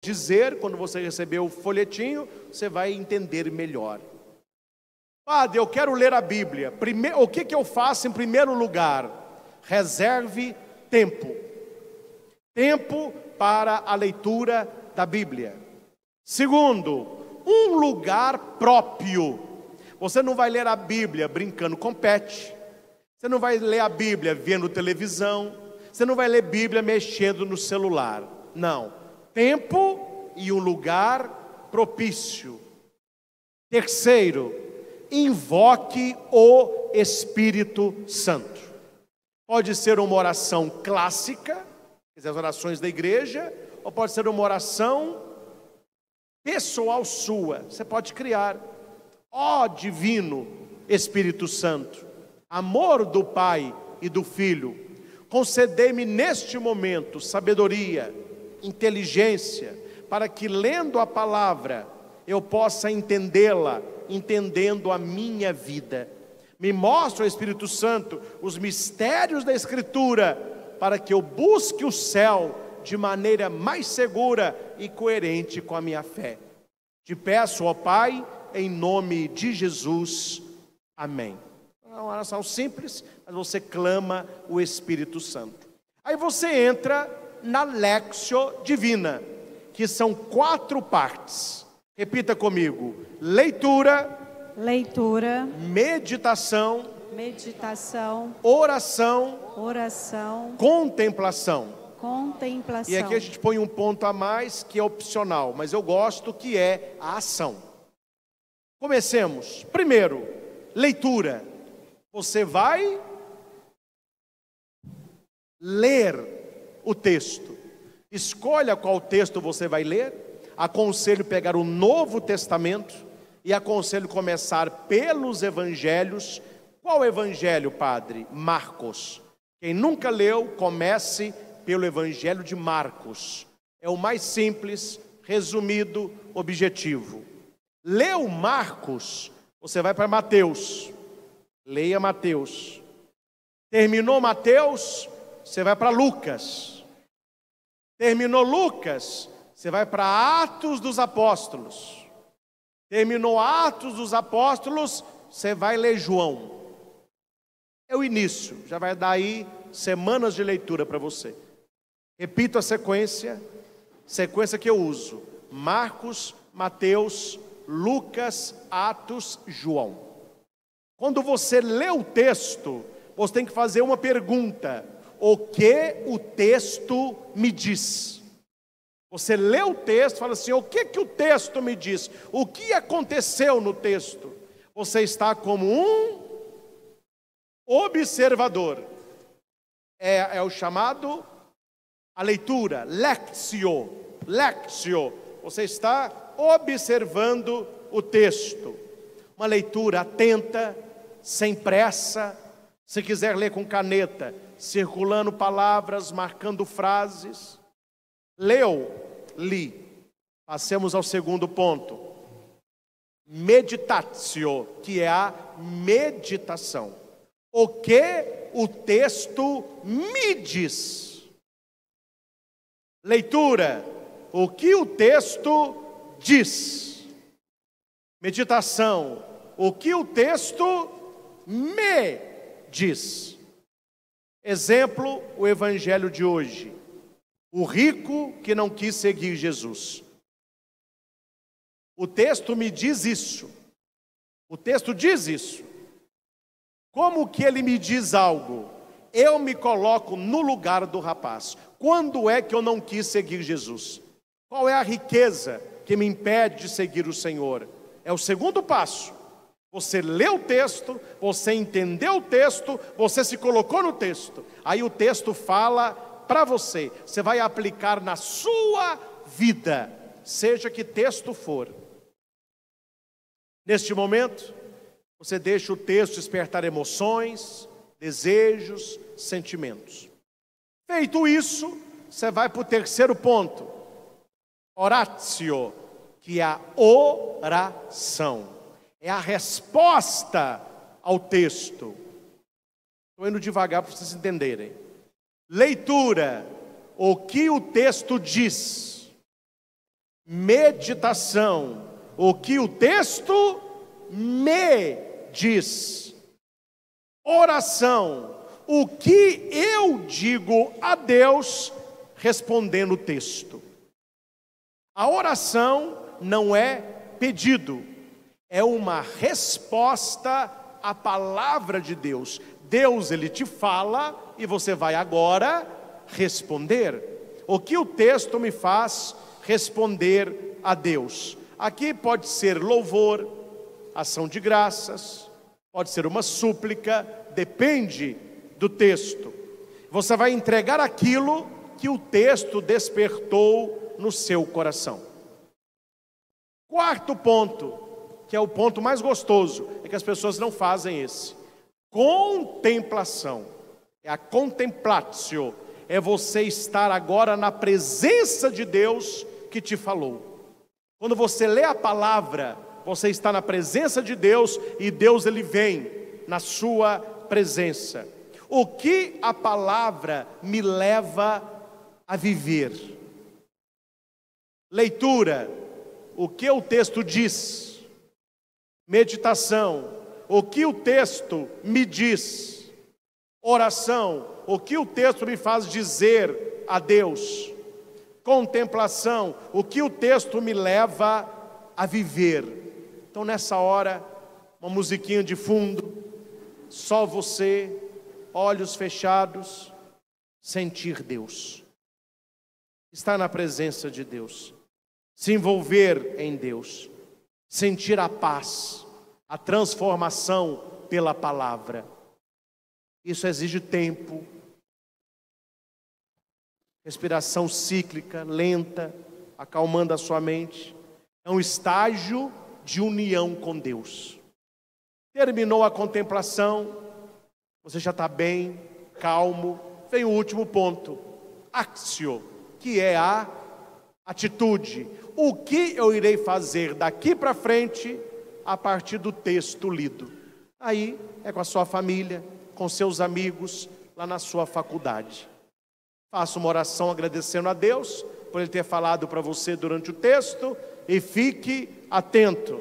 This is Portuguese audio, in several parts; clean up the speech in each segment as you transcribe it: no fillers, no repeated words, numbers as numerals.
dizer, quando você receber o folhetinho, você vai entender melhor. Padre, eu quero ler a Bíblia. O que eu faço em primeiro lugar? Reserve tempo. Tempo para a leitura da Bíblia. Segundo, um lugar próprio. Você não vai ler a Bíblia brincando com pet. Você não vai ler a Bíblia vendo televisão. Você não vai ler Bíblia mexendo no celular. Não. Tempo e um lugar propício. Terceiro, invoque o Espírito Santo. Pode ser uma oração clássica, as orações da igreja, ou pode ser uma oração pessoal sua. Você pode criar. Ó divino Espírito Santo, amor do Pai e do Filho, concedei-me neste momento sabedoria, inteligência, para que lendo a palavra eu possa entendê-la, entendendo a minha vida. Me mostra, o Espírito Santo, os mistérios da Escritura, para que eu busque o céu de maneira mais segura e coerente com a minha fé. Te peço, ó Pai, em nome de Jesus. Amém. É uma oração simples, mas você clama o Espírito Santo. Aí você entra na Lectio Divina, que são 4 partes. Repita comigo: leitura, meditação, oração, contemplação. E aqui a gente põe um ponto a mais que é opcional, mas eu gosto, que é a ação. Comecemos. Primeiro, leitura. Você vai ler o texto. Escolha qual texto você vai ler. Aconselho pegar o Novo Testamento e aconselho começar pelos evangelhos. Qual evangelho, padre? Marcos. Quem nunca leu, comece pelo evangelho de Marcos. É o mais simples, resumido, objetivo. Leu Marcos, você vai para Mateus. Leia Mateus. Terminou Mateus, você vai para Lucas. Terminou Lucas, você vai para Atos dos Apóstolos. Terminou Atos dos Apóstolos, você vai ler João. É o início, já vai dar aí semanas de leitura para você. Repito a sequência que eu uso: Marcos, Mateus, Lucas, Atos, João. Quando você lê o texto, você tem que fazer uma pergunta: o que o texto me diz? Você lê o texto e fala assim: o que o texto me diz? O que aconteceu no texto? Você está como um observador. É o chamado, a leitura, lectio. Você está observando o texto. Uma leitura atenta, sem pressa. Se quiser ler com caneta, circulando palavras, marcando frases. Leu, li. Passemos ao segundo ponto. Meditatio, que é a meditação. O que o texto me diz? Leitura, o que o texto diz? Meditação, o que o texto me diz? Exemplo, o evangelho de hoje. O rico que não quis seguir Jesus. O texto me diz isso. O texto diz isso. Como que ele me diz algo? Eu me coloco no lugar do rapaz. Quando é que eu não quis seguir Jesus? Qual é a riqueza que me impede de seguir o Senhor? É o segundo passo. Você leu o texto, você entendeu o texto, você se colocou no texto. Aí o texto fala para você. Você vai aplicar na sua vida, seja que texto for. Neste momento, você deixa o texto despertar emoções, desejos, sentimentos. Feito isso, você vai para o terceiro ponto. Oratio, que é a oração. É a resposta ao texto. Estou indo devagar para vocês entenderem. Leitura, o que o texto diz. meditação, o que o texto me diz. Oração, o que eu digo a Deus respondendo o texto. A oração não é pedido, é uma resposta à palavra de Deus. Deus, ele te fala e você vai agora responder. O que o texto me faz responder a Deus? Aqui pode ser louvor, ação de graças, pode ser uma súplica, depende do texto. Você vai entregar aquilo que o texto despertou no seu coração. Quarto ponto, que é o ponto mais gostoso, é que as pessoas não fazem esse. Contemplação. É a contemplatio. É você estar agora na presença de Deus que te falou. Quando você lê a palavra, você está na presença de Deus e Deus, ele vem na sua presença. O que a palavra me leva a viver? Leitura, o que o texto diz. Meditação, o que o texto me diz. Oração, o que o texto me faz dizer a Deus. Contemplação, o que o texto me leva a viver. Então nessa hora, uma musiquinha de fundo, só você, olhos fechados, sentir Deus. Estar na presença de Deus, se envolver em Deus, sentir a paz, a transformação pela palavra. Isso exige tempo, respiração cíclica, lenta, acalmando a sua mente. É um estágio de união com Deus. Terminou a contemplação, você já está bem, calmo. Vem o último ponto, actio, que é a atitude. O que eu irei fazer daqui para frente a partir do texto lido? Aí é com a sua família, com seus amigos, lá na sua faculdade. Faça uma oração agradecendo a Deus por Ele ter falado para você durante o texto e fique atento,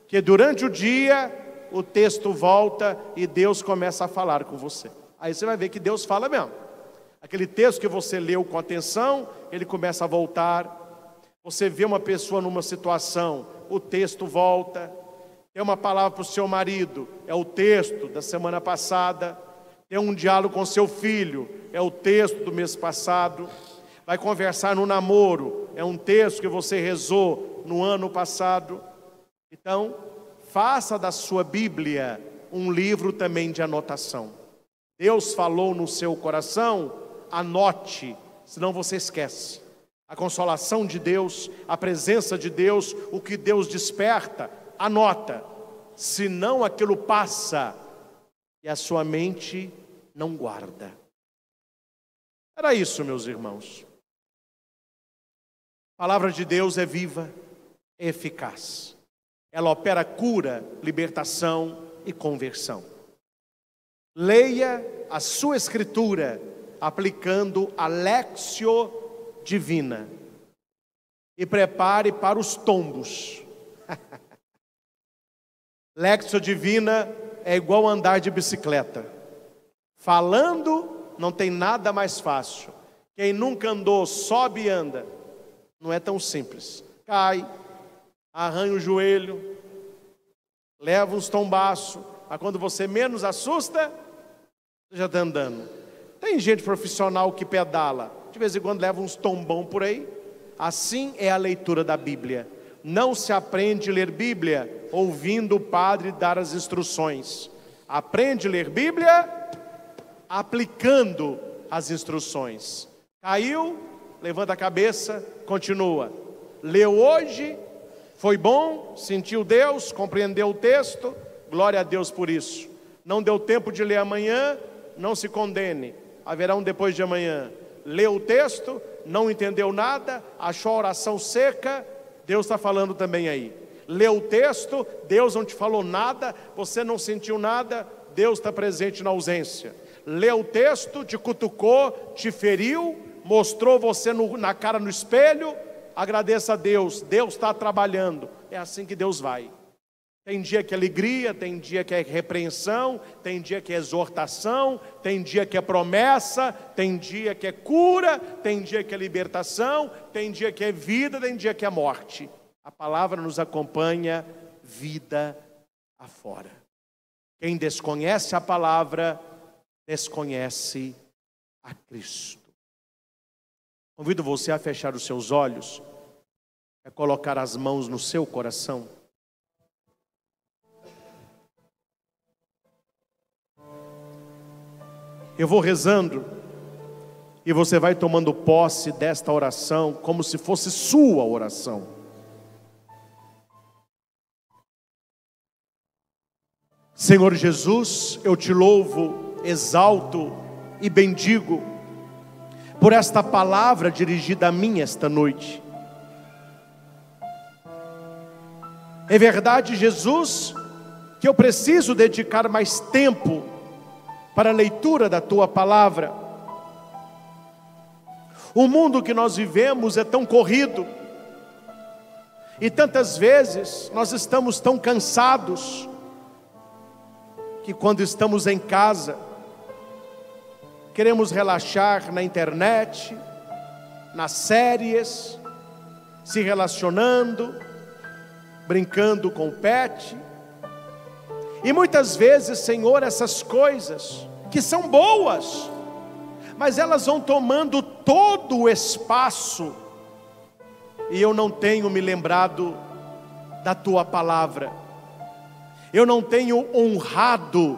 que durante o dia o texto volta e Deus começa a falar com você. Aí você vai ver que Deus fala mesmo. Aquele texto que você leu com atenção, ele começa a voltar. Você vê uma pessoa numa situação, o texto volta. Tem uma palavra para o seu marido, é o texto da semana passada. Tem um diálogo com seu filho, é o texto do mês passado. Vai conversar no namoro, é um texto que você rezou no ano passado. Então, faça da sua Bíblia um livro também de anotação. Deus falou no seu coração, anote, senão você esquece. A consolação de Deus, a presença de Deus, o que Deus desperta, anota. Senão aquilo passa e a sua mente não guarda. Era isso, meus irmãos. A palavra de Deus é viva, é eficaz. Ela opera cura, libertação e conversão. Leia a sua escritura aplicando a Lectio Divina e prepare para os tombos. Lectio Divina é igual andar de bicicleta. Falando não tem nada mais fácil. Quem nunca andou, sobe e anda. Não é tão simples. Cai, arranha o joelho, leva uns tombaços, mas quando você menos assusta, você já está andando. Tem gente profissional que pedala, de vez em quando leva uns tombão por aí. Assim é a leitura da Bíblia. Não se aprende a ler Bíblia ouvindo o padre dar as instruções. Aprende a ler Bíblia aplicando as instruções. Caiu, levanta a cabeça, continua. Leu hoje, foi bom, sentiu Deus, compreendeu o texto, glória a Deus por isso. Não deu tempo de ler amanhã, não se condene, haverá um depois de amanhã. Leu o texto, não entendeu nada, achou a oração seca, Deus está falando também aí. Leu o texto, Deus não te falou nada, você não sentiu nada, Deus está presente na ausência. Leu o texto, te cutucou, te feriu, mostrou você na cara no espelho, agradeça a Deus, Deus está trabalhando. É assim que Deus vai. Tem dia que é alegria, tem dia que é repreensão, tem dia que é exortação, tem dia que é promessa, tem dia que é cura, tem dia que é libertação, tem dia que é vida, tem dia que é morte. A palavra nos acompanha vida afora. Quem desconhece a palavra, desconhece a Cristo. Convido você a fechar os seus olhos, a colocar as mãos no seu coração. Eu vou rezando e você vai tomando posse desta oração como se fosse sua oração. Senhor Jesus, eu te louvo, exalto e bendigo por esta palavra dirigida a mim esta noite. É verdade, Jesus, que eu preciso dedicar mais tempo para a leitura da tua palavra. O mundo que nós vivemos é tão corrido, e tantas vezes nós estamos tão cansados, que quando estamos em casa, queremos relaxar na internet, nas séries, se relacionando, brincando com o pet. E muitas vezes, Senhor, essas coisas que são boas, mas elas vão tomando todo o espaço, e eu não tenho me lembrado da tua palavra, eu não tenho honrado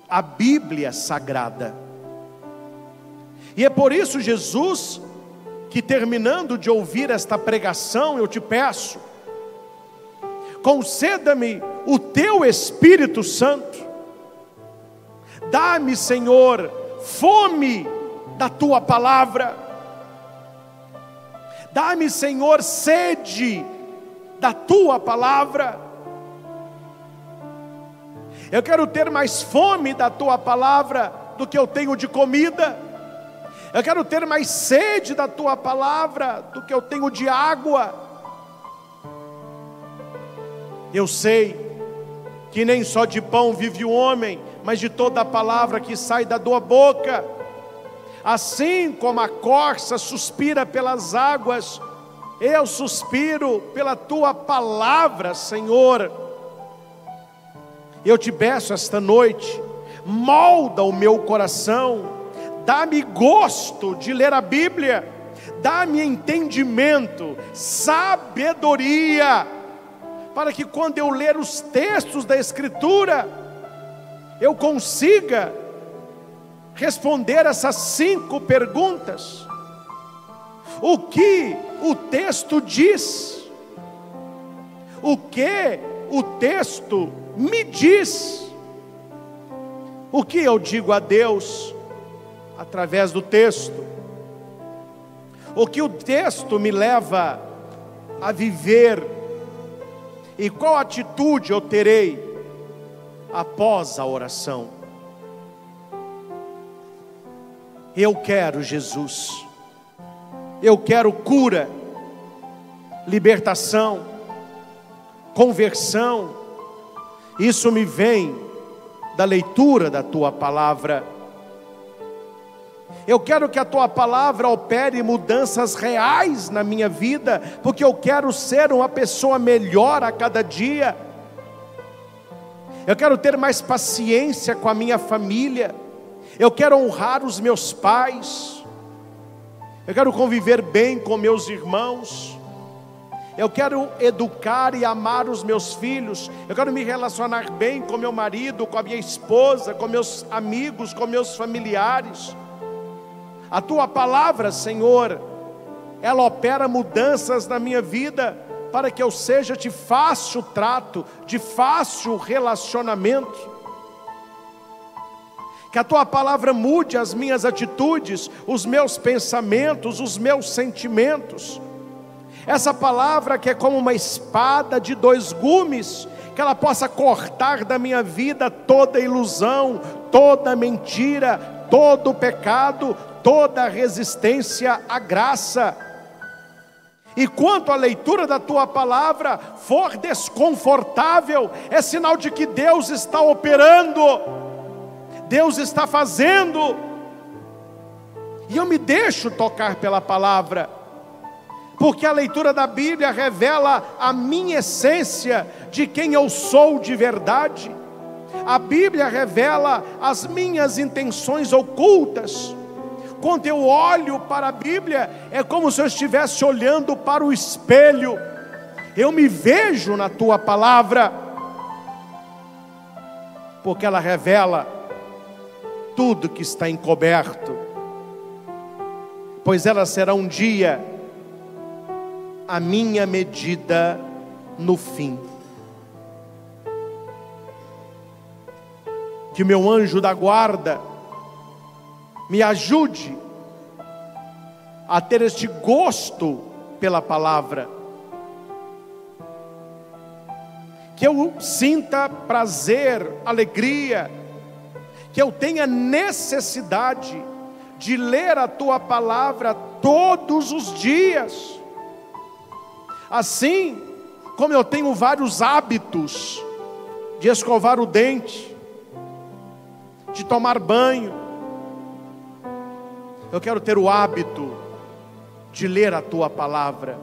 a Bíblia Sagrada. E é por isso, Jesus, que terminando de ouvir esta pregação, eu te peço, conceda-me o teu Espírito Santo. Dá-me, Senhor, fome da tua palavra. Dá-me, Senhor, sede da tua palavra. Eu quero ter mais fome da tua palavra do que eu tenho de comida. Eu quero ter mais sede da tua palavra do que eu tenho de água. Eu sei que nem só de pão vive o homem, mas de toda a palavra que sai da tua boca. Assim como a corça suspira pelas águas, eu suspiro pela tua palavra, Senhor. Eu te peço esta noite, molda o meu coração, dá-me gosto de ler a Bíblia, dá-me entendimento, sabedoria, para que quando eu ler os textos da Escritura, eu consiga responder essas 5 perguntas. O que o texto diz? O que o texto me diz? O que eu digo a Deus através do texto? O que o texto me leva a viver? E qual atitude eu terei após a oração? Eu quero Jesus, eu quero cura, libertação, conversão. Isso me vem da leitura da tua palavra. Eu quero que a tua palavra opere mudanças reais na minha vida, porque eu quero ser uma pessoa melhor a cada dia. Eu quero ter mais paciência com a minha família. Eu quero honrar os meus pais. Eu quero conviver bem com meus irmãos. Eu quero educar e amar os meus filhos. Eu quero me relacionar bem com meu marido, com a minha esposa, com meus amigos, com meus familiares. A tua palavra, Senhor, ela opera mudanças na minha vida, para que eu seja de fácil trato, de fácil relacionamento. Que a tua palavra mude as minhas atitudes, os meus pensamentos, os meus sentimentos. Essa palavra que é como uma espada de 2 gumes, que ela possa cortar da minha vida toda ilusão, toda mentira, todo pecado, toda resistência à graça. E quanto a leitura da tua palavra for desconfortável, é sinal de que Deus está operando, Deus está fazendo. E eu me deixo tocar pela palavra, porque a leitura da Bíblia revela a minha essência de quem eu sou de verdade. A Bíblia revela as minhas intenções ocultas. Quando eu olho para a Bíblia, é como se eu estivesse olhando para o espelho. Eu me vejo na tua palavra, porque ela revela tudo que está encoberto, pois ela será um dia a minha medida no fim. Que o meu anjo da guarda me ajude a ter este gosto pela palavra, que eu sinta prazer, alegria, que eu tenha necessidade de ler a tua palavra todos os dias. Assim como eu tenho vários hábitos de escovar o dente, de tomar banho, eu quero ter o hábito de ler a tua palavra,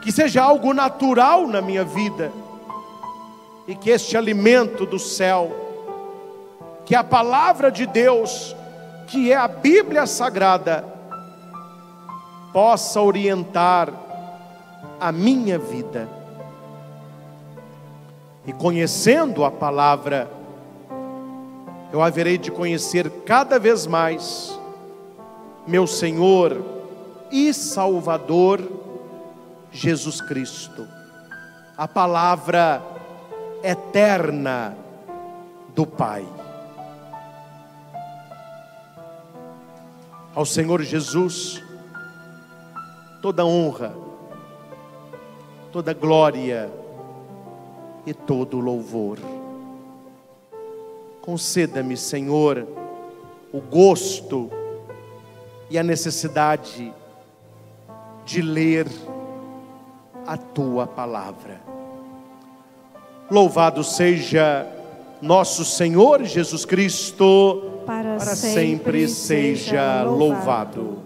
que seja algo natural na minha vida, e que este alimento do céu, que é a palavra de Deus, que é a Bíblia Sagrada, possa orientar a minha vida. E conhecendo a palavra, eu haverei de conhecer cada vez mais meu Senhor e Salvador Jesus Cristo, a palavra eterna do Pai. Ao Senhor Jesus toda honra, toda glória e todo louvor. Conceda-me, Senhor, o gosto e a necessidade de ler a tua palavra. Louvado seja nosso Senhor Jesus Cristo, para sempre seja louvado.